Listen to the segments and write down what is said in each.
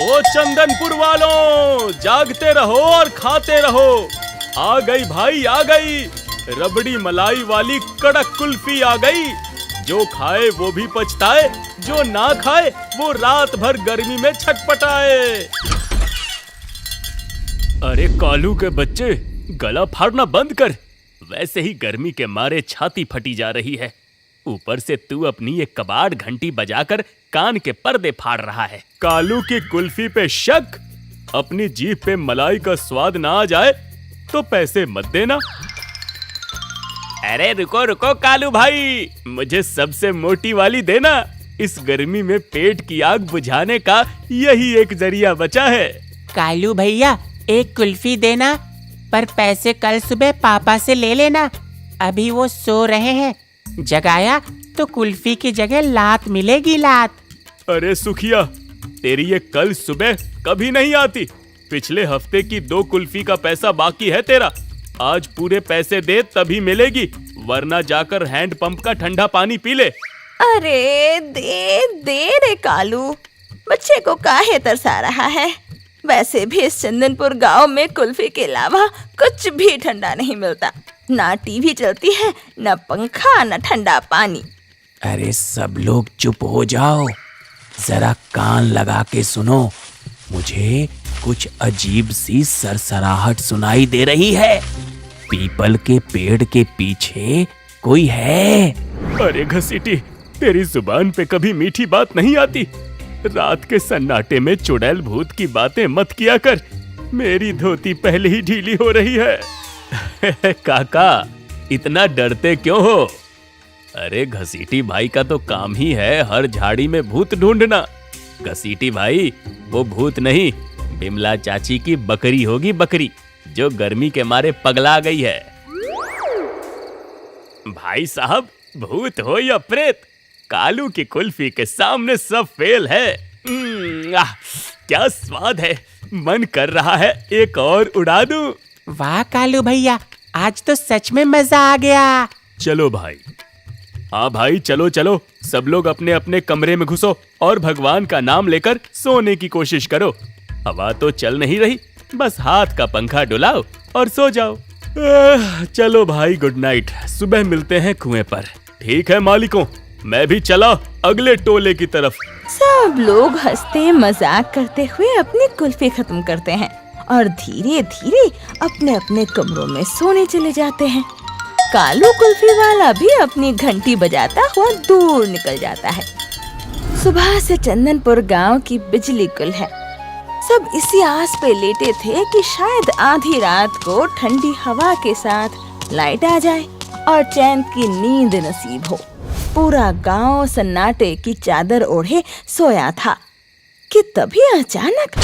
ओ चंदनपुर वालों, जागते रहो और खाते रहो। आ गई भाई, आ गई। रबड़ी मलाई वाली कड़क कुल्फी आ गई। जो खाए वो भी पछताए, जो ना खाए वो रात भर गर्मी में छटपटाए। अरे कालू के बच्चे, गला फाड़ना बंद कर। वैसे ही गर्मी के मारे छाती फटी जा रही है, ऊपर से तू अपनी ये कबाड़ घंटी बजाकर कान के पर्दे फाड़ रहा है। कालू की कुल्फी पे शक? अपनी जीभ पे मलाई का स्वाद ना आ जाए तो पैसे मत देना। अरे रुको रुको कालू भाई, मुझे सबसे मोटी वाली देना। इस गर्मी में पेट की आग बुझाने का यही एक जरिया बचा है। कालू भैया, एक कुल्फी देना, पर पैसे कल सुबह पापा से ले लेना। अभी वो सो रहे हैं, जगाया तो कुल्फी की जगह लात मिलेगी, लात। अरे सुखिया, तेरी ये कल सुबह कभी नहीं आती। पिछले हफ्ते की 2 कुल्फी का पैसा बाकी है तेरा। आज पूरे पैसे दे तभी मिलेगी, वरना जाकर हैंड पंप का ठंडा पानी पी ले। अरे दे दे रे कालू, बच्चे को काहे तरसा रहा है। वैसे भी इस चंदनपुर गांव में कुल्फी के अलावा कुछ भी ठंडा नहीं मिलता। ना टीवी चलती है, ना पंखा, ना ठंडा पानी। अरे सब लोग चुप हो जाओ, जरा कान लगा के सुनो। मुझे कुछ अजीब सी सरसराहट सुनाई दे रही है। पीपल के पेड़ के पीछे कोई है। अरे घसीटी, तेरी जुबान पे कभी मीठी बात नहीं आती। रात के सन्नाटे में चुड़ैल भूत की बातें मत किया कर। मेरी धोती पहले ही ढीली हो रही है। काका, इतना डरते क्यों हो? अरे घसीटी भाई का तो काम ही है हर झाड़ी में भूत ढूंढना। घसीटी भाई वो भूत नहीं, बिमला चाची की बकरी होगी, बकरी जो गर्मी के मारे पगला गई है। भाई साहब, भूत हो या प्रेत, कालू की कुल्फी के सामने सब फेल है। क्या स्वाद है, मन कर रहा है एक और उड़ा दूं। वाह कालू भैया, आज तो सच में मजा आ गया। चलो भाई, हाँ भाई, चलो चलो, सब लोग अपने अपने कमरे में घुसो और भगवान का नाम लेकर सोने की कोशिश करो। हवा तो चल नहीं रही, बस हाथ का पंखा डुलाओ और सो जाओ। चलो भाई, गुड नाइट। सुबह मिलते हैं कुएं पर। ठीक है मालिकों, मैं भी चला अगले टोले की तरफ। सब लोग हंसते मजाक करते हुए अपनी कुल्फी खत्म करते हैं और धीरे धीरे अपने अपने कमरों में सोने चले जाते हैं। कालू कुल्फी वाला भी अपनी घंटी बजाता हुआ दूर निकल जाता है। सुबह से चंदनपुर गांव की बिजली गुल है। सब इसी आस पे लेटे थे कि शायद आधी रात को ठंडी हवा के साथ लाइट आ जाए और चैन की नींद नसीब हो। पूरा गांव सन्नाटे की चादर ओढ़े सोया था कि तभी अचानक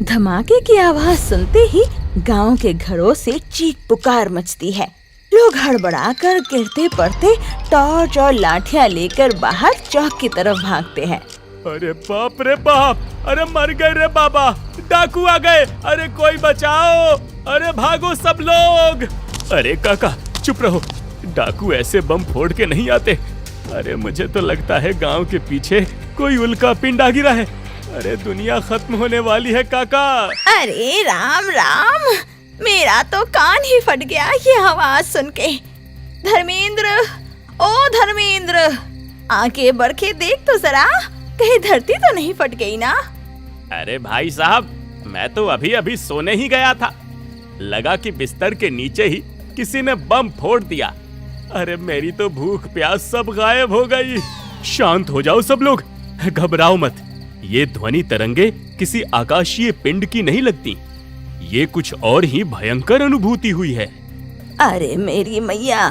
धमाके की आवाज सुनते ही गांव के घरों से चीख पुकार मचती है। लोग हड़बड़ाकर गिरते पड़ते टॉर्च और लाठियां लेकर बाहर चौक की तरफ भागते हैं। अरे बाप रे बाप, अरे मर गए रे बाबा, डाकू आ गए, अरे कोई बचाओ, अरे भागो सब लोग। अरे काका चुप रहो, डाकू ऐसे बम फोड़ के नहीं आते। अरे मुझे तो लगता है गांव के पीछे कोई उल्का पिंड आ गिरा है। अरे दुनिया खत्म होने वाली है काका। अरे राम राम, मेरा तो कान ही फट गया ये आवाज सुन के। धर्मेंद्र, ओ धर्मेंद्र, आके बढ़ के देख तो जरा, कहीं धरती तो नहीं फट गई ना। अरे भाई साहब, मैं तो अभी अभी सोने ही गया था, लगा कि बिस्तर के नीचे ही किसी ने बम फोड़ दिया। अरे मेरी तो भूख प्यास सब गायब हो गई। शांत हो जाओ सब लोग, घबराओ मत। ये ध्वनि तरंगे किसी आकाशीय पिंड की नहीं लगती, ये कुछ और ही भयंकर अनुभूति हुई है। अरे मेरी मैया,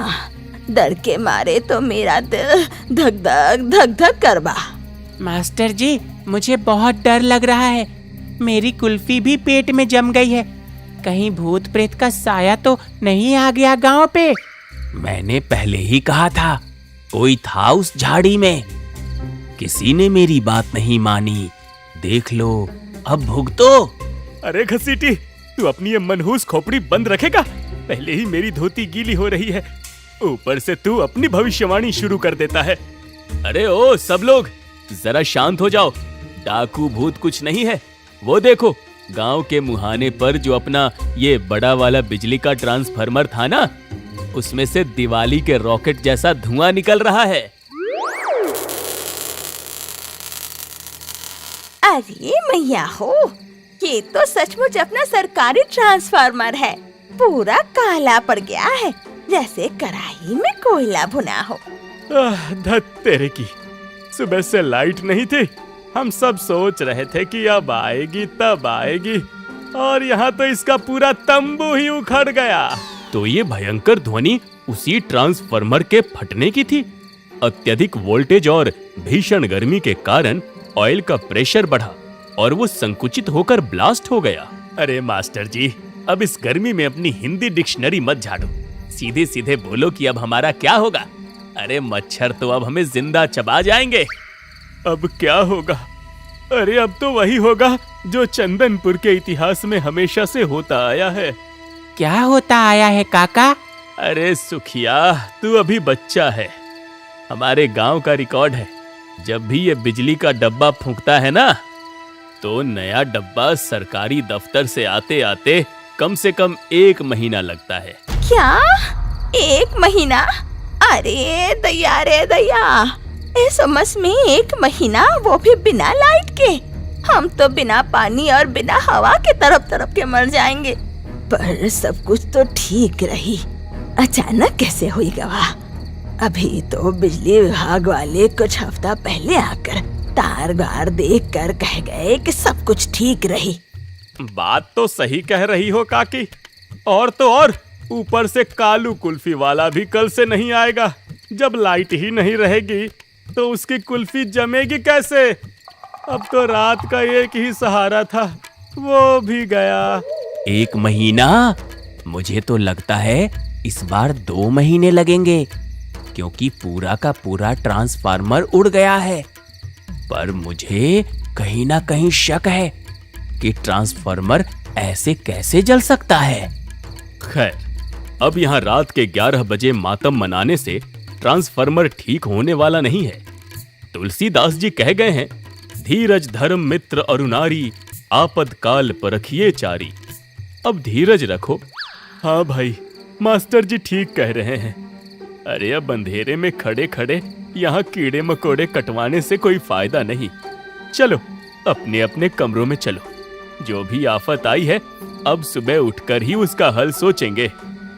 डर के मारे तो मेरा दिल धक धक धक धक करवा। मास्टर जी, मुझे बहुत डर लग रहा है। मेरी कुल्फी भी पेट में जम गई है। कहीं भूत प्रेत का साया तो नहीं आ गया गांव पे? मैंने पहले ही कहा था, कोई था उस झाड़ी में। किसी ने मेरी बात नहीं मानी। देख लो, अब भुगतो। अरे घसीटी, तू अपनी ये मनहूस खोपड़ी बंद रखेगा? पहले ही मेरी धोती गीली हो रही है, ऊपर से तू अपनी भविष्यवाणी शुरू कर देता है। अरे ओ सब लोग, जरा शांत हो जाओ। डाकू भूत कुछ नहीं है। वो देखो, गांव के मुहाने पर जो अपना ये बड़ा वाला बिजली का ट्रांसफार्मर था ना, उसमें से दिवाली के रॉकेट जैसा धुआं निकल रहा है। अरे मैया हो, ये तो सचमुच अपना सरकारी ट्रांसफार्मर है। पूरा काला पड़ गया है, जैसे कढ़ाई में कोयला भुना हो। धत तेरे की, सुबह से लाइट नहीं थी। हम सब सोच रहे थे कि अब आएगी तब आएगी, और यहाँ तो इसका पूरा तंबू ही उखड़ गया। तो ये भयंकर ध्वनि उसी ट्रांसफार्मर के फटने की थी। अत्यधिक वोल्टेज और भीषण गर्मी के कारण ऑयल का प्रेशर बढ़ा और वो संकुचित होकर ब्लास्ट हो गया। अरे मास्टर जी, अब इस गर्मी में अपनी हिंदी डिक्शनरी मत झाड़ो, सीधे सीधे बोलो कि अब हमारा क्या होगा। अरे मच्छर तो अब हमें जिंदा चबा जाएंगे। अब क्या होगा? अरे अब तो वही होगा जो चंदनपुर के इतिहास में हमेशा से होता आया है। क्या होता आया है काका? अरे सुखिया, तू अभी बच्चा है। हमारे गांव का रिकॉर्ड है, जब भी ये बिजली का डब्बा फूंकता है ना, तो नया डब्बा सरकारी दफ्तर से आते आते कम से कम 1 महीना लगता है। क्या 1 महीना? अरे दया रे दया, इस उमस में 1 महीना, वो भी बिना लाइट के। हम तो बिना पानी और बिना हवा के तरफ के मर जाएंगे। पर सब कुछ तो ठीक रही, अचानक कैसे हुई गवाह? अभी तो बिजली विभाग वाले कुछ हफ्ता पहले आकर तार गार देख कर कह गए कि सब कुछ ठीक रही। बात तो सही कह रही हो काकी, और तो और ऊपर से कालू कुल्फी वाला भी कल से नहीं आएगा। जब लाइट ही नहीं रहेगी तो उसकी कुल्फी जमेगी कैसे? अब तो रात का एक ही सहारा था, वो भी गया। 1 महीना? मुझे तो लगता है इस बार 2 महीने लगेंगे, क्योंकि पूरा का पूरा ट्रांसफार्मर उड़ गया है। पर मुझे कहीं ना कहीं शक है कि ट्रांसफार्मर ऐसे कैसे जल सकता है। खैर, अब यहाँ रात के 11 बजे मातम मनाने से ट्रांसफार्मर ठीक होने वाला नहीं है। तुलसीदास जी कह गए हैं, धीरज धर्म मित्र अरुनारी, आपद काल परखिए चारी। अब धीरज रखो। हाँ भाई, मास्टर जी ठीक कह रहे हैं। अरे अब अंधेरे में खड़े खड़े यहाँ कीड़े मकोड़े कटवाने से कोई फायदा नहीं। चलो अपने अपने कमरों में चलो। जो भी आफत आई है, अब सुबह उठकर ही उसका हल सोचेंगे।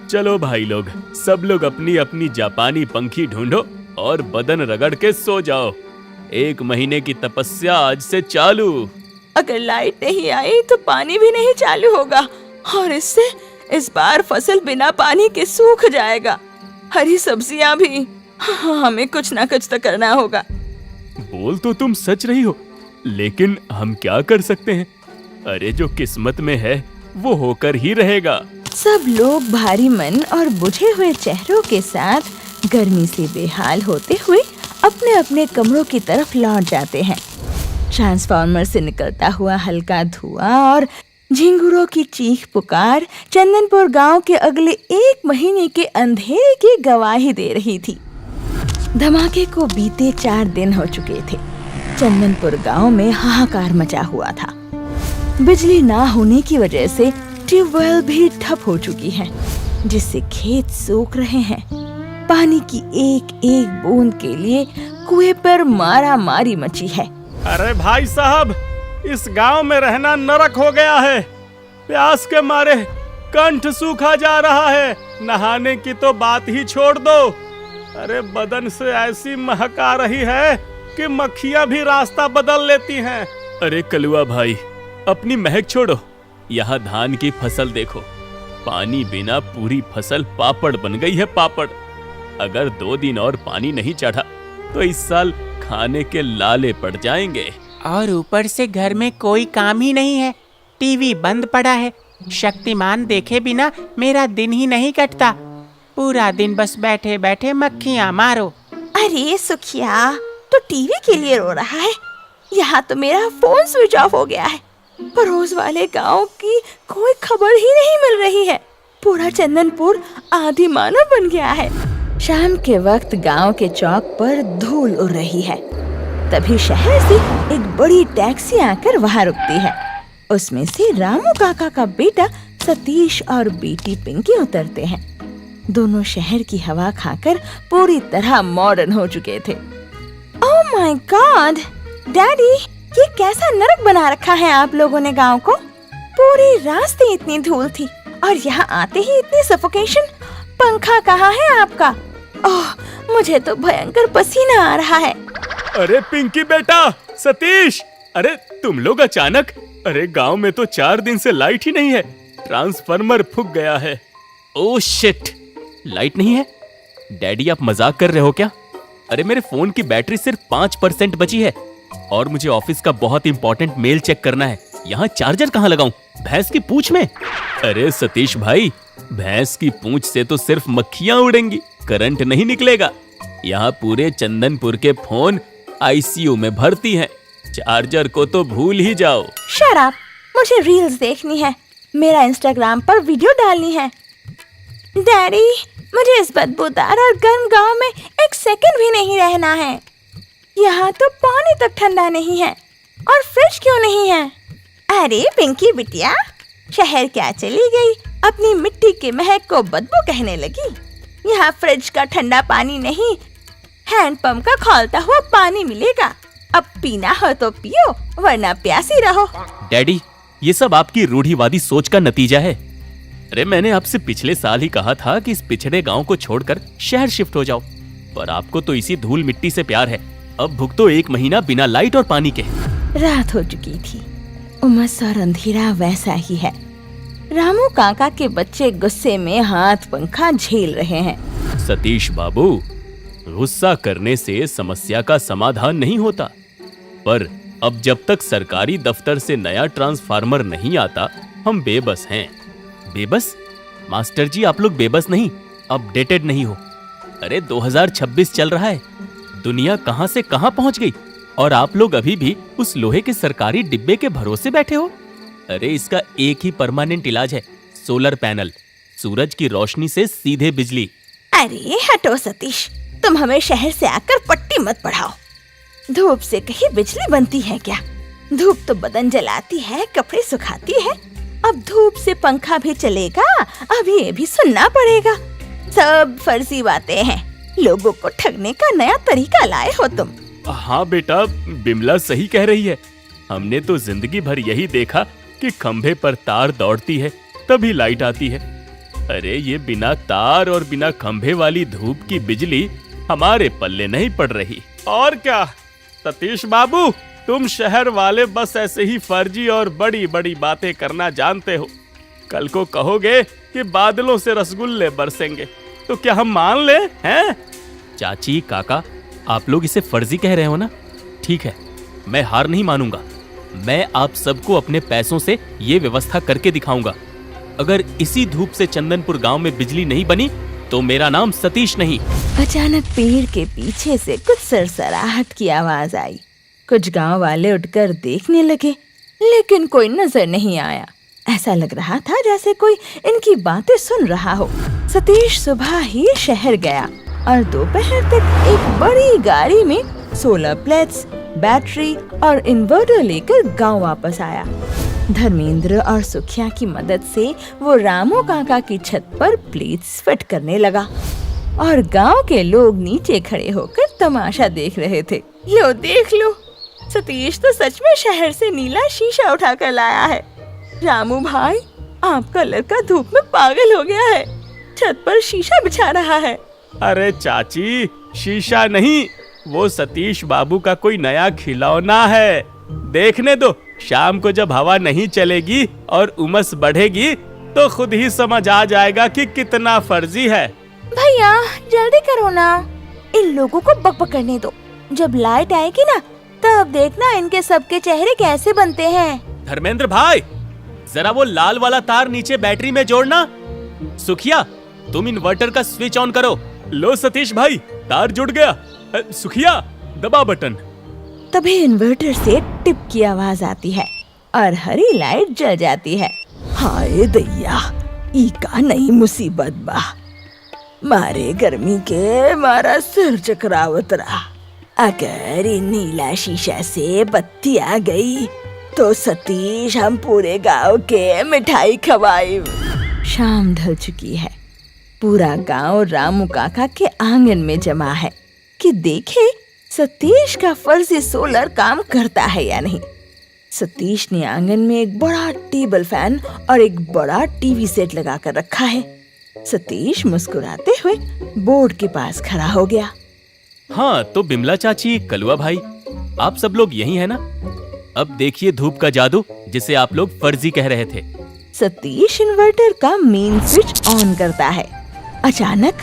चलो भाई लोग, सब लोग अपनी अपनी जापानी पंखी ढूंढो और बदन रगड़ के सो जाओ। 1 महीने की तपस्या आज से चालू। अगर लाइट नहीं आई तो पानी भी नहीं चालू होगा, और इससे इस बार फसल बिना पानी के सूख जाएगा। हरी सब्जियां भी। हमें कुछ ना कुछ तो करना होगा। बोल तो तुम सच रही हो, लेकिन हम क्या कर सकते हैं? अरे जो किस्मत में है वो होकर ही रहेगा। सब लोग भारी मन और बुझे हुए चेहरों के साथ गर्मी से बेहाल होते हुए अपने अपने कमरों की तरफ लौट जाते हैं। ट्रांसफार्मर से निकलता हुआ हल्का धुआं और झिंगुरों की चीख पुकार चंदनपुर गांव के अगले 1 महीने के अंधेरे की गवाही दे रही थी। धमाके को बीते 4 दिन हो चुके थे। चंदनपुर गांव में हाहाकार मचा हुआ था। बिजली ना होने की वजह से ट्यूबवेल भी ठप हो चुकी है, जिससे खेत सूख रहे हैं। पानी की एक एक बूंद के लिए कुएं पर मारा मारी मची है। अरे भाई साहब, इस गांव में रहना नरक हो गया है। प्यास के मारे कंठ सूखा जा रहा है। नहाने की तो बात ही छोड़ दो। अरे बदन से ऐसी महक आ रही है कि मक्खियां भी रास्ता बदल लेती हैं। अरे कलुआ भाई, अपनी महक छोड़ो। यहाँ धान की फसल देखो, पानी बिना पूरी फसल पापड़ बन गई है, पापड़। अगर 2 दिन और पानी नहीं चढ़ा तो इस साल खाने के लाले पड़ जाएंगे। और ऊपर से घर में कोई काम ही नहीं है। टीवी बंद पड़ा है। शक्तिमान देखे बिना मेरा दिन ही नहीं कटता। पूरा दिन बस बैठे बैठे मक्खियाँ मारो। अरे सुखिया, तो टीवी के लिए रो रहा है? यहाँ तो मेरा फोन स्विच ऑफ हो गया है। पड़ोस वाले गांव की कोई खबर ही नहीं मिल रही है। पूरा चंदनपुर आधी मानव बन गया है। शाम के वक्त गांव के चौक पर धूल उड़ रही है। तभी शहर से एक बड़ी टैक्सी आकर वहाँ रुकती है। उसमें से रामू काका का बेटा सतीश और बेटी पिंकी उतरते हैं। दोनों शहर की हवा खाकर पूरी तरह मॉडर्न हो चुके थे। ओह माय गॉड, डैडी, ये कैसा नरक बना रखा है आप लोगों ने गांव को। पूरे रास्ते इतनी धूल थी और यहाँ आते ही इतनी सफोकेशन। पंखा कहाँ है आपका? ओह, मुझे तो भयंकर पसीना आ रहा है। अरे पिंकी बेटा, सतीश, अरे तुम लोग अचानक। अरे गांव में तो 4 दिन से लाइट ही नहीं है, ट्रांसफार्मर फूक गया है। ओह शिट, लाइट नहीं है? डैडी आप मजाक कर रहे हो क्या? अरे मेरे फोन की बैटरी सिर्फ 5% बची है और मुझे ऑफिस का बहुत इंपॉर्टेंट मेल चेक करना है। यहाँ चार्जर कहाँ लगाऊं? भैंस की पूंछ में? अरे सतीश भाई, भैंस की पूंछ से तो सिर्फ मक्खियां उड़ेंगी, करंट नहीं निकलेगा। यहाँ पूरे चंदनपुर के फोन आईसीयू में भर्ती हैं। चार्जर को तो भूल ही जाओ। शट अप, मुझे रील्स देखनी है, मेरा इंस्टाग्राम पर वीडियो डालनी है। डैडी, मुझे इस बदबूदार और गर्म गांव में एक सेकंड भी नहीं रहना है। यहाँ तो पानी तक ठंडा नहीं है और फ्रिज क्यों नहीं है? अरे पिंकी बिटिया, शहर क्या चली गई, अपनी मिट्टी के महक को बदबू कहने लगी। यहाँ फ्रिज का ठंडा पानी नहीं, हैंडपंप का खौलता हुआ पानी मिलेगा। अब पीना हो तो पियो, वरना प्यासी रहो। डैडी, ये सब आपकी रूढ़िवादी सोच का नतीजा है। अरे मैंने आपसे पिछले साल ही कहा था कि इस पिछड़े गांव को छोड़कर शहर शिफ्ट हो जाओ, पर आपको तो इसी धूल मिट्टी से प्यार है। अब भुगतो 1 महीना बिना लाइट और पानी के। रात हो चुकी थी, उमस और अंधेरा वैसा ही है। रामू काका के बच्चे गुस्से में हाथ पंखा झेल रहे हैं। सतीश बाबू, गुस्सा करने से समस्या का समाधान नहीं होता, पर अब जब तक सरकारी दफ्तर से नया ट्रांसफार्मर नहीं आता, हम बेबस हैं। बेबस? मास्टर जी, आप लोग बेबस नहीं, अपडेटेड नहीं हो। अरे 2026 चल रहा है, दुनिया कहां से कहां पहुंच गई और आप लोग अभी भी उस लोहे के सरकारी डिब्बे के भरोसे बैठे हो। अरे इसका एक ही परमानेंट इलाज है, सोलर पैनल, सूरज की रोशनी से सीधे बिजली। अरे हटो सतीश, तुम हमें शहर से आकर पट्टी मत पढ़ाओ। धूप से कहीं बिजली बनती है क्या? धूप तो बदन जलाती है, कपड़े सुखाती है। अब धूप से पंखा भी चलेगा? अभी ये भी सुनना पड़ेगा। सब फर्जी बातें हैं, लोगों को ठगने का नया तरीका लाए हो तुम। हाँ बेटा, बिमला सही कह रही है। हमने तो जिंदगी भर यही देखा कि खंभे पर तार दौड़ती है तभी लाइट आती है। अरे ये बिना तार और बिना खंभे वाली धूप की बिजली हमारे पल्ले नहीं पड़ रही। और क्या सतीश बाबू, तुम शहर वाले बस ऐसे ही फर्जी और बड़ी बड़ी बातें करना जानते हो। कल को कहोगे कि बादलों से रसगुल्ले बरसेंगे, तो क्या हम मान ले हैं? चाची, काका, आप लोग इसे फर्जी कह रहे हो ना? ठीक है, मैं हार नहीं मानूंगा। मैं आप सबको अपने पैसों से ये व्यवस्था करके दिखाऊंगा। अगर इसी धूप से चंदनपुर गांव में बिजली नहीं बनी तो मेरा नाम सतीश नहीं। अचानक पेड़ के पीछे से कुछ सरसराहट की आवाज आई। कुछ गांव वाले उठकर देखने लगे, लेकिन कोई नजर नहीं आया। ऐसा लग रहा था जैसे कोई इनकी बातें सुन रहा हो। सतीश सुबह ही शहर गया और दोपहर तक एक बड़ी गाड़ी में सोलर प्लेट्स, बैटरी और इन्वर्टर लेकर गांव वापस आया। धर्मेंद्र और सुखिया की मदद से वो रामू काका की छत पर प्लेट्स फिट करने लगा और गांव के लोग नीचे खड़े होकर तमाशा देख रहे थे। लो देख लो, सतीश तो सच में शहर से नीला शीशा उठाकर लाया है। रामू भाई, आपका लड़का धूप में पागल हो गया है, छत पर शीशा बिछा रहा है। अरे चाची, शीशा नहीं, वो सतीश बाबू का कोई नया खिलौना है। देखने दो, शाम को जब हवा नहीं चलेगी और उमस बढ़ेगी तो खुद ही समझ आ जाएगा कि कितना फर्जी है। भैया जल्दी करो ना, इन लोगों को बकबक करने दो। जब लाइट आएगी ना, तब देखना इनके सबके चेहरे कैसे बनते हैं। धर्मेंद्र भाई, जरा वो लाल वाला तार नीचे बैटरी में जोड़ना। सुखिया, तुम इन्वर्टर का स्विच ऑन करो। लो सतीश भाई, तार जुड़ गया। सुखिया, दबा बटन। तभी इन्वर्टर से टिप की आवाज आती है और हरी लाइट जल जाती है। हाय दैया, ई का नई मुसीबत बा। मारे गर्मी के मारा सिर चकरावत रहा। अगर इन नीला शीशा से बत्ती आ गई तो सतीश हम पूरे गांव के मिठाई खवाए। शाम ढल चुकी है। पूरा गांव रामू काका के आंगन में जमा है कि देखे सतीश का फर्जी सोलर काम करता है या नहीं। सतीश ने आंगन में एक बड़ा टेबल फैन और एक बड़ा टीवी सेट लगा कर रखा है। सतीश मुस्कुराते हुए बोर्ड के पास खड़ा हो गया। हाँ तो बिमला चाची, कलुआ भाई, आप सब लोग यही है ना? अब देखिए धूप का जादू जिसे आप लोग फर्जी कह रहे थे। सतीश इन्वर्टर का मेन स्विच ऑन करता है। अचानक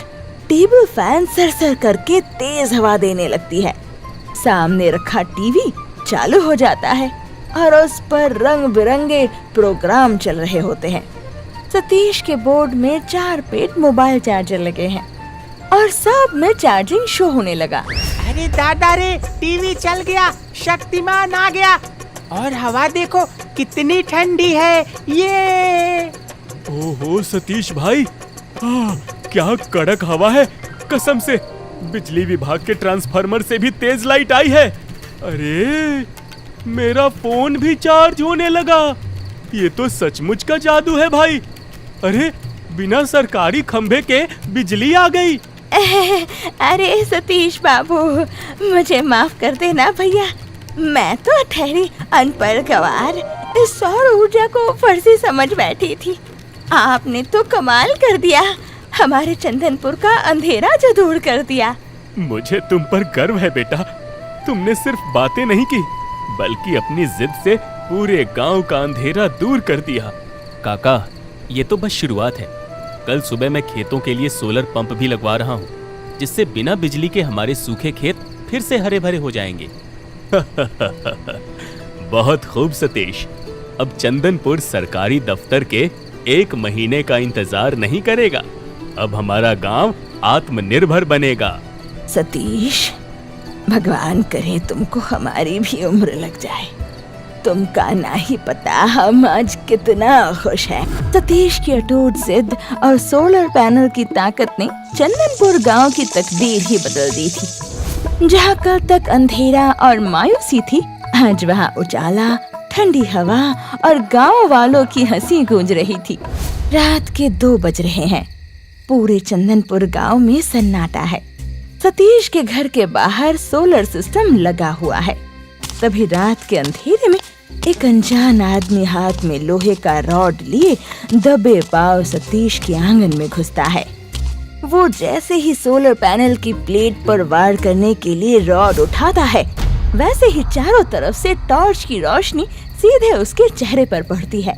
टेबल फैन सरसर करके तेज हवा देने लगती है। सामने रखा टीवी चालू हो जाता है और उस पर रंग बिरंगे प्रोग्राम चल रहे होते हैं। सतीश के बोर्ड में 4 पेट मोबाइल चार्जर लगे हैं और सब में चार्जिंग शो होने लगा। अरे दादा रे, टीवी चल गया, शक्तिमान आ गया और हवा देखो कितनी ठंडी है ये। ओहो सतीश भाई, क्या कड़क हवा है, कसम से बिजली विभाग के ट्रांसफार्मर से भी तेज लाइट आई है। अरे मेरा फोन भी चार्ज होने लगा। ये तो सचमुच का जादू है भाई। अरे बिना सरकारी खंभे के बिजली आ गई। अरे सतीश बाबू, मुझे माफ कर देना भैया, मैं तो ठहरी अनपढ़ गवार इस सौर ऊर्जा को फर्जी समझ बैठी थी। आपने तो कमाल कर दिया, हमारे चंदनपुर का अंधेरा जो दूर कर दिया। मुझे तुम पर गर्व है बेटा। तुमने सिर्फ बातें नहीं की बल्कि अपनी जिद से पूरे गांव का अंधेरा दूर कर दिया। काका, ये तो बस शुरुआत है। कल सुबह मैं खेतों के लिए सोलर पंप भी लगवा रहा हूँ, जिससे बिना बिजली के हमारे सूखे खेत फिर से हरे भरे हो जाएंगे। बहुत खूब सतीश। अब चंदनपुर सरकारी दफ्तर के 1 महीने का इंतजार नहीं करेगा। अब हमारा गांव आत्मनिर्भर बनेगा। सतीश, भगवान करे तुमको हमारी भी उम्र लग जाए। तुमका नहीं पता हम आज कितना खुश हैं। सतीश की अटूट जिद और सोलर पैनल की ताकत ने चंदनपुर गांव की तकदीर ही बदल दी थी। जहां कल तक अंधेरा और मायूसी थी, आज वहां उजाला, ठंडी हवा और गांव वालों की हंसी गूंज रही थी। रात के 2 बज रहे हैं। पूरे चंदनपुर गांव में सन्नाटा है। सतीश के घर के बाहर सोलर सिस्टम लगा हुआ है। तभी रात के अंधेरे में एक अनजान आदमी हाथ में लोहे का रॉड लिए दबे पांव सतीश के आंगन में घुसता है। वो जैसे ही सोलर पैनल की प्लेट पर वार करने के लिए रॉड उठाता है, वैसे ही चारों तरफ से टॉर्च की रोशनी सीधे उसके चेहरे पर पड़ती है।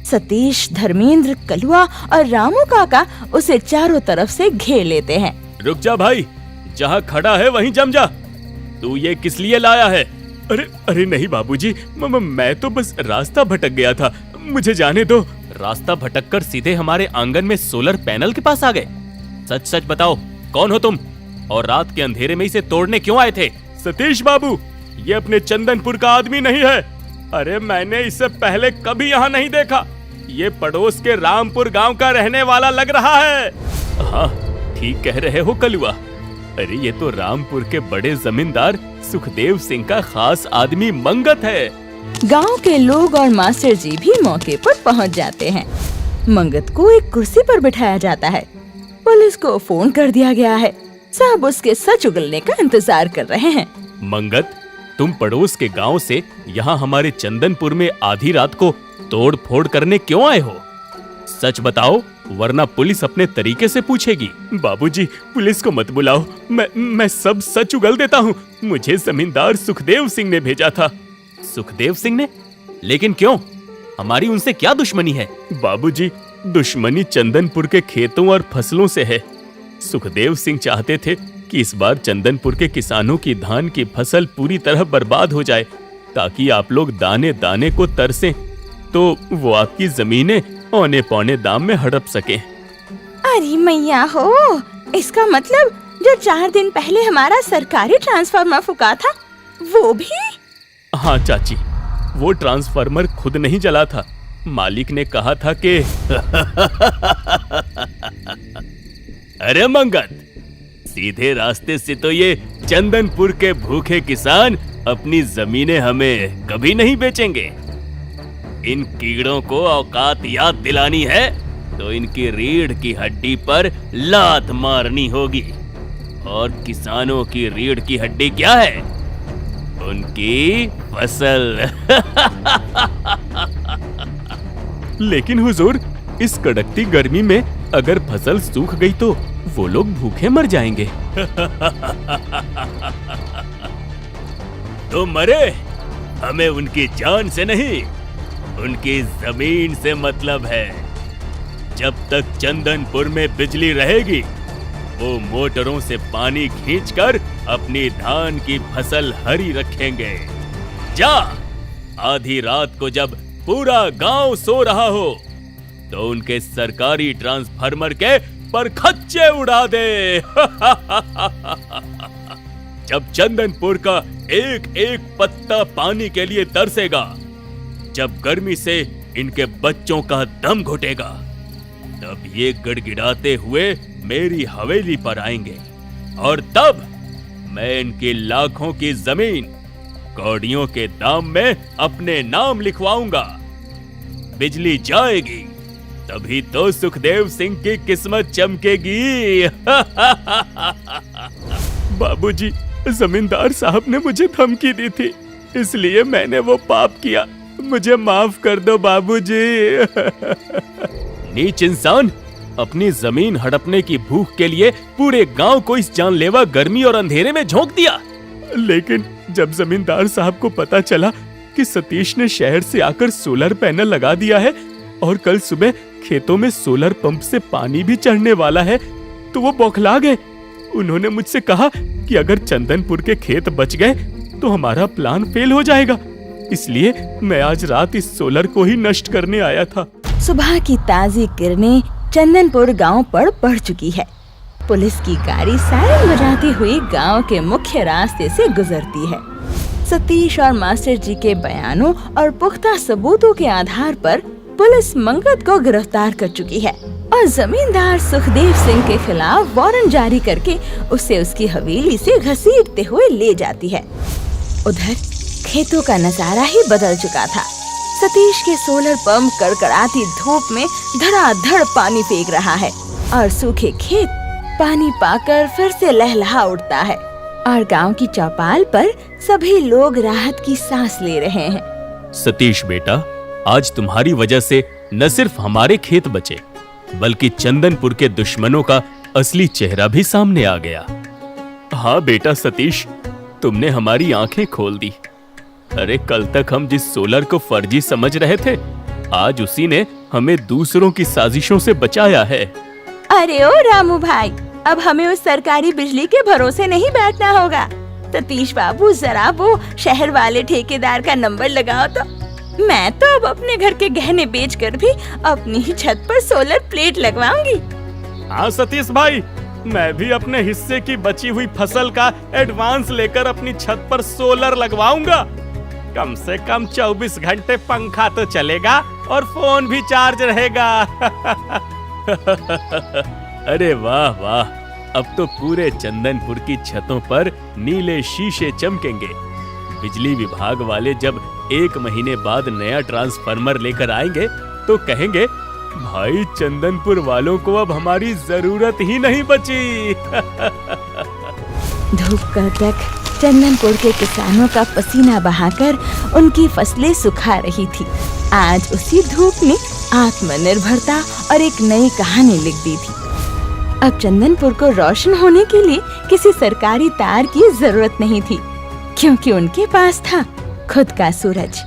सतीश, धर्मेंद्र, कलुआ और रामू काका उसे चारों तरफ से घेर लेते हैं। रुक जा भाई, जहाँ खड़ा है वहीं जम जा। तू ये किस लिए लाया है? अरे अरे नहीं बाबूजी, मैं तो बस रास्ता भटक गया था, मुझे जाने दो। रास्ता भटककर सीधे हमारे आंगन में सोलर पैनल के पास आ गए। सच सच बताओ, कौन हो तुम और रात के अंधेरे में इसे तोड़ने क्यों आए थे? सतीश बाबू, ये अपने चंदनपुर का आदमी नहीं है। अरे मैंने इसे पहले कभी यहाँ नहीं देखा। ये पड़ोस के रामपुर गांव का रहने वाला लग रहा है। हाँ ठीक कह रहे हो कलुआ। अरे ये तो रामपुर के बड़े जमींदार सुखदेव सिंह का खास आदमी मंगत है। गांव के लोग और मास्टर जी भी मौके पर पहुंच जाते हैं। मंगत को एक कुर्सी पर बिठाया जाता है। पुलिस को फोन कर दिया गया है। सब उसके सच उगलने का इंतजार कर रहे हैं। मंगत, तुम पड़ोस के गांव से यहाँ हमारे चंदनपुर में आधी रात को तोड़ फोड़ करने क्यों आए हो? सच बताओ, वरना पुलिस अपने तरीके से पूछेगी। बाबूजी, पुलिस को मत बुलाओ, मैं सब सच उगल देता हूँ। मुझे जमींदार सुखदेव सिंह ने भेजा था। सुखदेव सिंह ने? लेकिन क्यों? हमारी उनसे क्या दुश्मनी है? बाबूजी, दुश्मनी चंदनपुर के खेतों और फसलों से है। सुखदेव सिंह चाहते थे कि इस बार चंदनपुर के किसानों की धान की फसल पूरी तरह बर्बाद हो जाए, ताकि आप लोग दाने दाने को तरसें, तो वो आपकी जमीनें औने पौने दाम में हड़प सके। अरे मैया हो, इसका मतलब जो 4 दिन पहले हमारा सरकारी ट्रांसफार्मर फूका था, वो भी? हाँ चाची, वो ट्रांसफार्मर खुद नहीं जला था। मालिक ने कहा था कि अरे मंगत, सीधे रास्ते से तो ये चंदनपुर के भूखे किसान अपनी जमीनें हमें कभी नहीं बेचेंगे। इन कीड़ों को औकात याद दिलानी है तो इनकी रीढ़ की हड्डी पर लात मारनी होगी। और किसानों की रीढ़ की हड्डी क्या है? उनकी फसल। लेकिन हुजूर, इस कड़कती गर्मी में अगर फसल सूख गई तो वो लोग भूखे मर जाएंगे। तो मरे, हमें उनकी जान से नहीं, उनकी जमीन से मतलब है। जब तक चंदनपुर में बिजली रहेगी, वो मोटरों से पानी खींचकर अपनी धान की फसल हरी रखेंगे। जा, आधी रात को जब पूरा गांव सो रहा हो तो उनके सरकारी ट्रांसफार्मर के परखच्चे उड़ा दे। जब चंदनपुर का एक एक पत्ता पानी के लिए तरसेगा, जब गर्मी से इनके बच्चों का दम घुटेगा, तब ये गिड़गिड़ाते हुए मेरी हवेली पर आएंगे और तब मैं इनकी लाखों की जमीन कौड़ियों के दाम में अपने नाम लिखवाऊंगा। बिजली जाएगी तभी तो सुखदेव सिंह की किस्मत चमकेगी। बाबूजी, जमींदार साहब ने मुझे धमकी दी थी, इसलिए मैंने वो पाप किया। मुझे माफ कर दो बाबूजी। नीच इंसान, अपनी जमीन हड़पने की भूख के लिए पूरे गांव को इस जानलेवा गर्मी और अंधेरे में झोंक दिया। लेकिन जब जमींदार साहब को पता चला कि सतीश ने शहर से आकर सोलर पैनल लगा दिया है और कल सुबह खेतों में सोलर पंप से पानी भी चढ़ने वाला है, तो वो बौखला गए। उन्होंने मुझसे कहा कि अगर चंदनपुर के खेत बच गए तो हमारा प्लान फेल हो जाएगा। इसलिए मैं आज रात इस सोलर को ही नष्ट करने आया था। सुबह की ताजी किरणें चंदनपुर गांव पर पड़ चुकी है। पुलिस की गाड़ी सायरन बजाती हुई गांव के मुख्य रास्ते से गुजरती है। सतीश और मास्टर जी के बयानों और पुख्ता सबूतों के आधार पर पुलिस मंगत को गिरफ्तार कर चुकी है और जमींदार सुखदेव सिंह के खिलाफ वारंट जारी करके उसे उसकी हवेली से घसीटते हुए ले जाती है। उधर खेतों का नजारा ही बदल चुका था। सतीश के सोलर पंप कड़कड़ाती धूप में धड़ाधड़ पानी फेंक रहा है और सूखे खेत पानी पाकर फिर से लहलहा उठता है और गांव की चौपाल पर सभी लोग राहत की सांस ले रहे हैं। सतीश बेटा, आज तुम्हारी वजह से न सिर्फ हमारे खेत बचे, बल्कि चंदनपुर के दुश्मनों का असली चेहरा भी सामने आ गया। हाँ बेटा सतीश, तुमने हमारी आंखें खोल दी। अरे कल तक हम जिस सोलर को फर्जी समझ रहे थे, आज उसी ने हमें दूसरों की साजिशों से बचाया है। अरे ओ रामू भाई, अब हमें उस सरकारी बिजली के भरोसे नहीं बैठना होगा। सतीश बाबू, जरा वो शहर वाले ठेकेदार का नंबर लगाओ तो। मैं तो अब अपने घर के गहने बेचकर भी अपनी ही छत पर सोलर प्लेट लगवाऊंगी। हाँ सतीश भाई, मैं भी अपने हिस्से की बची हुई फसल का एडवांस लेकर अपनी छत पर सोलर लगवाऊंगा। कम से कम 24 घंटे पंखा तो चलेगा और फोन भी चार्ज रहेगा। अरे वाह वाह, अब तो पूरे चंदनपुर की छतों पर नीले शीशे चमकेंगे। बिजली विभाग वाले जब 1 महीने बाद नया ट्रांसफार्मर लेकर आएंगे तो कहेंगे, भाई चंदनपुर वालों को अब हमारी जरूरत ही नहीं बची। धूप कड़क चंदनपुर के किसानों का पसीना बहाकर उनकी फसलें सुखा रही थी। आज उसी धूप ने आत्मनिर्भरता और एक नई कहानी लिख दी थी। अब चंदनपुर को रोशन होने के लिए किसी सरकारी तार की जरूरत नहीं थी, क्योंकि उनके पास था खुद का सूरज।